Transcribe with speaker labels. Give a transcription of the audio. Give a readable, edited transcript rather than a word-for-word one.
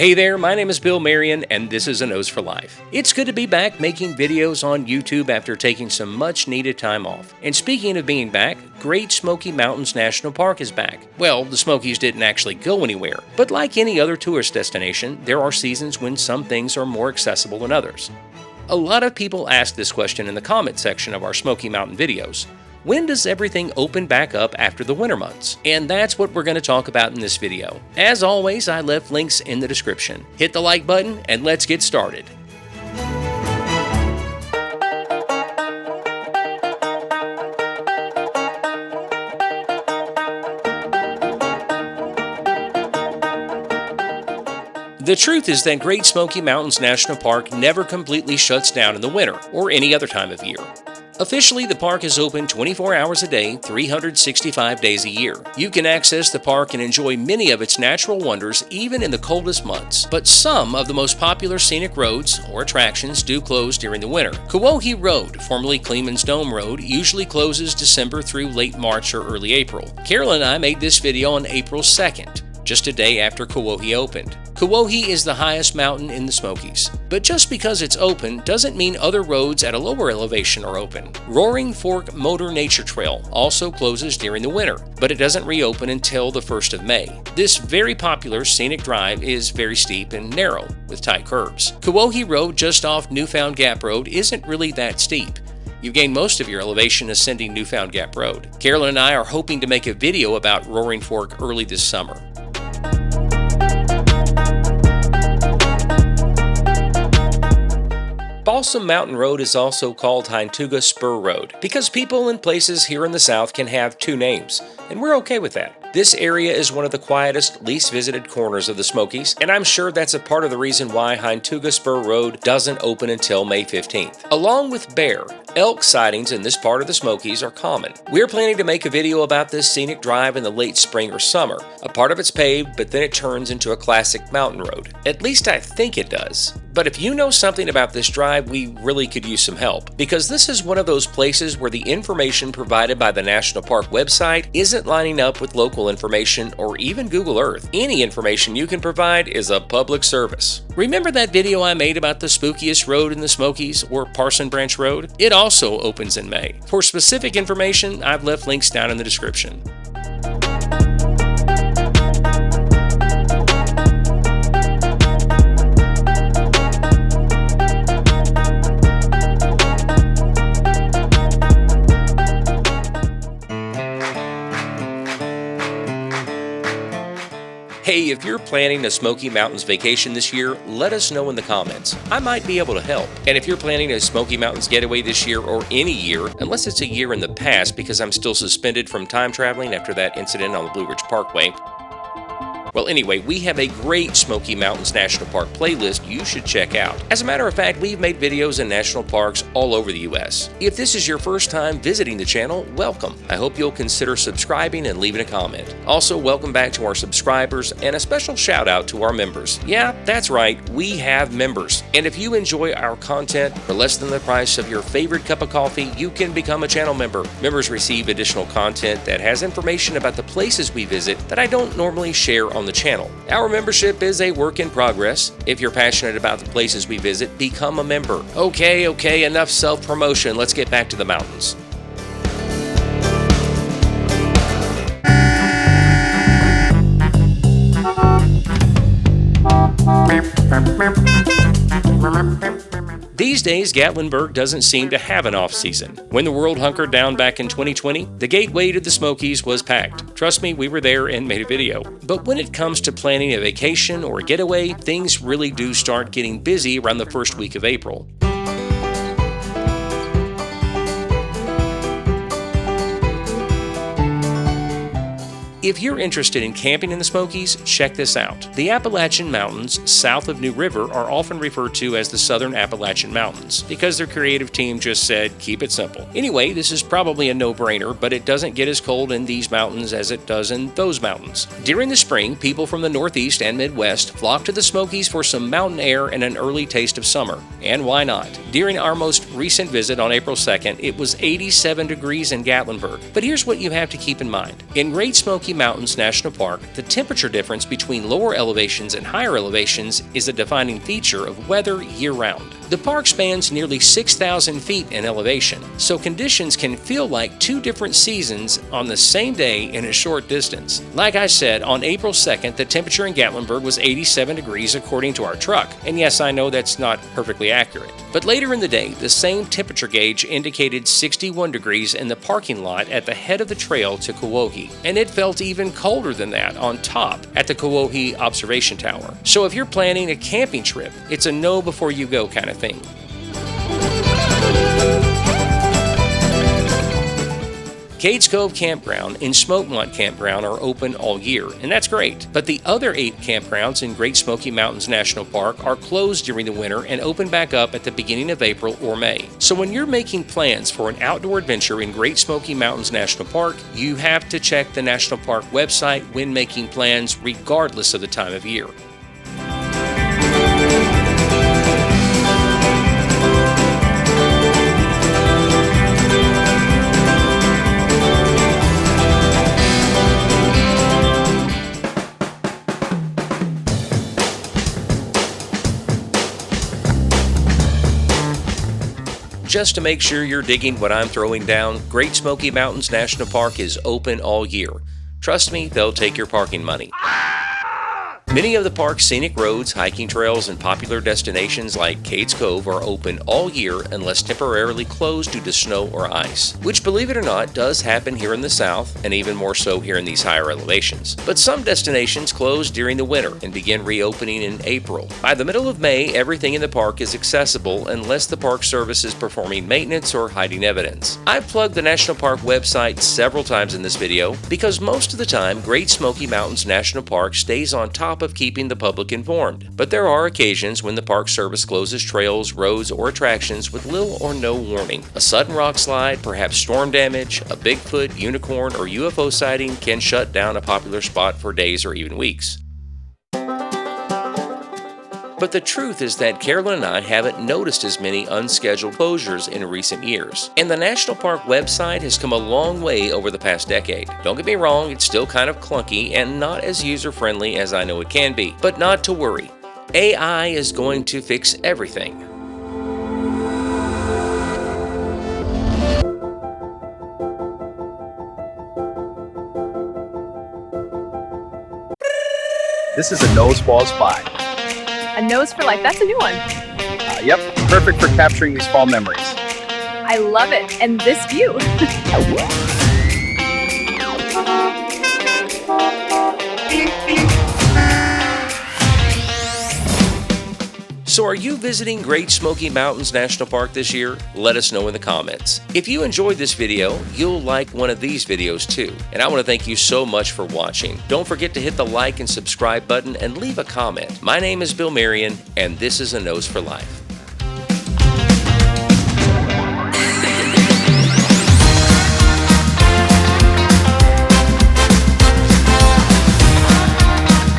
Speaker 1: Hey there, my name is Bill Marion, and this is A Nose for Life. It's good to be back making videos on YouTube after taking some much-needed time off. And speaking of being back, Great Smoky Mountains National Park is back. Well, the Smokies didn't actually go anywhere, but like any other tourist destination, there are seasons when some things are more accessible than others. A lot of people ask this question in the comment section of our Smoky Mountain videos. When does everything open back up after the winter months? And that's what we're going to talk about in this video. As always, I left links in the description. Hit the like button and let's get started. The truth is that Great Smoky Mountains National Park never completely shuts down in the winter or any other time of year. Officially, the park is open 24 hours a day, 365 days a year. You can access the park and enjoy many of its natural wonders even in the coldest months. But some of the most popular scenic roads or attractions do close during the winter. Kuwohi Road, formerly Kleeman's Dome Road, usually closes December through late March or early April. Carol and I made this video on April 2nd. Just a day after Kuwohi opened. Kuwohi is the highest mountain in the Smokies. But just because it's open doesn't mean other roads at a lower elevation are open. Roaring Fork Motor Nature Trail also closes during the winter, but it doesn't reopen until the 1st of May. This very popular scenic drive is very steep and narrow, with tight curves. Kuwohi Road just off Newfound Gap Road isn't really that steep. You gain most of your elevation ascending Newfound Gap Road. Carolyn and I are hoping to make a video about Roaring Fork early this summer. Balsam Mountain Road is also called Hintuga Spur Road because people and places here in the South can have two names, and we're okay with that. This area is one of the quietest, least visited corners of the Smokies, and I'm sure that's a part of the reason why Hintuga Spur Road doesn't open until May 15th. Along with bear, elk sightings in this part of the Smokies are common. We're planning to make a video about this scenic drive in the late spring or summer. A part of it's paved, but then it turns into a classic mountain road. At least I think it does. But if you know something about this drive, we really could use some help, because this is one of those places where the information provided by the National Park website isn't lining up with local information or even Google Earth. Any information you can provide is a public service. Remember that video I made about the spookiest road in the Smokies, or Parson Branch Road? It also opens in May. For specific information, I've left links down in the description. Hey, if you're planning a Smoky Mountains vacation this year, let us know in the comments. I might be able to help. And if you're planning a Smoky Mountains getaway this year or any year, unless it's a year in the past because I'm still suspended from time traveling after that incident on the Blue Ridge Parkway. Well, anyway, we have a great Smoky Mountains National Park playlist you should check out. As a matter of fact, we've made videos in national parks all over the U.S. If this is your first time visiting the channel, welcome. I hope you'll consider subscribing and leaving a comment. Also, welcome back to our subscribers and a special shout out to our members. Yeah, that's right, we have members. And if you enjoy our content for less than the price of your favorite cup of coffee, you can become a channel member. Members receive additional content that has information about the places we visit that I don't normally share on the channel. Our membership is a work in progress. If you're passionate about the places we visit, become a member. Okay, enough self-promotion. Let's get back to the mountains. These days, Gatlinburg doesn't seem to have an off-season. When the world hunkered down back in 2020, the gateway to the Smokies was packed. Trust me, we were there and made a video. But when it comes to planning a vacation or a getaway, things really do start getting busy around the first week of April. If you're interested in camping in the Smokies, check this out. The Appalachian Mountains, south of New River, are often referred to as the Southern Appalachian Mountains, because their creative team just said, keep it simple. Anyway, this is probably a no-brainer, but it doesn't get as cold in these mountains as it does in those mountains. During the spring, people from the Northeast and Midwest flock to the Smokies for some mountain air and an early taste of summer. And why not? During our most recent visit on April 2nd, it was 87 degrees in Gatlinburg. But here's what you have to keep in mind. In Great Smoky Smoky Mountains National Park, the temperature difference between lower elevations and higher elevations is a defining feature of weather year-round. The park spans nearly 6,000 feet in elevation, so conditions can feel like two different seasons on the same day in a short distance. Like I said, on April 2nd, the temperature in Gatlinburg was 87 degrees according to our truck, and yes, I know that's not perfectly accurate. But later in the day, the same temperature gauge indicated 61 degrees in the parking lot at the head of the trail to Kuwohi, and it felt even colder than that on top at the Kuwohi Observation Tower. So if you're planning a camping trip, it's a no before you go kind of thing. Cades Cove Campground and Smokemont Campground are open all year, and that's great. But the other 8 campgrounds in Great Smoky Mountains National Park are closed during the winter and open back up at the beginning of April or May. So when you're making plans for an outdoor adventure in Great Smoky Mountains National Park, you have to check the National Park website when making plans regardless of the time of year. Just to make sure you're digging what I'm throwing down, Great Smoky Mountains National Park is open all year. Trust me, they'll take your parking money. Many of the park's scenic roads, hiking trails, and popular destinations like Cades Cove are open all year unless temporarily closed due to snow or ice, which, believe it or not, does happen here in the south, and even more so here in these higher elevations. But some destinations close during the winter and begin reopening in April. By the middle of May, everything in the park is accessible unless the Park Service is performing maintenance or hiding evidence. I've plugged the National Park website several times in this video because most of the time, Great Smoky Mountains National Park stays on top of keeping the public informed. But there are occasions when the Park Service closes trails, roads, or attractions with little or no warning. A sudden rock slide, perhaps storm damage, a Bigfoot, unicorn, or UFO sighting can shut down a popular spot for days or even weeks. But the truth is that Carolyn and I haven't noticed as many unscheduled closures in recent years. And the National Park website has come a long way over the past decade. Don't get me wrong, it's still kind of clunky and not as user-friendly as I know it can be. But not to worry. AI is going to fix everything.
Speaker 2: This is a nose fall spot.
Speaker 3: A nose for life. That's a new one.
Speaker 2: Yep, perfect for capturing these fall memories.
Speaker 3: I love it. And this view.
Speaker 1: So are you visiting Great Smoky Mountains National Park this year? Let us know in the comments. If you enjoyed this video, you'll like one of these videos too. And I want to thank you so much for watching. Don't forget to hit the like and subscribe button and leave a comment. My name is Bill Marion, and this is A Nose for Life.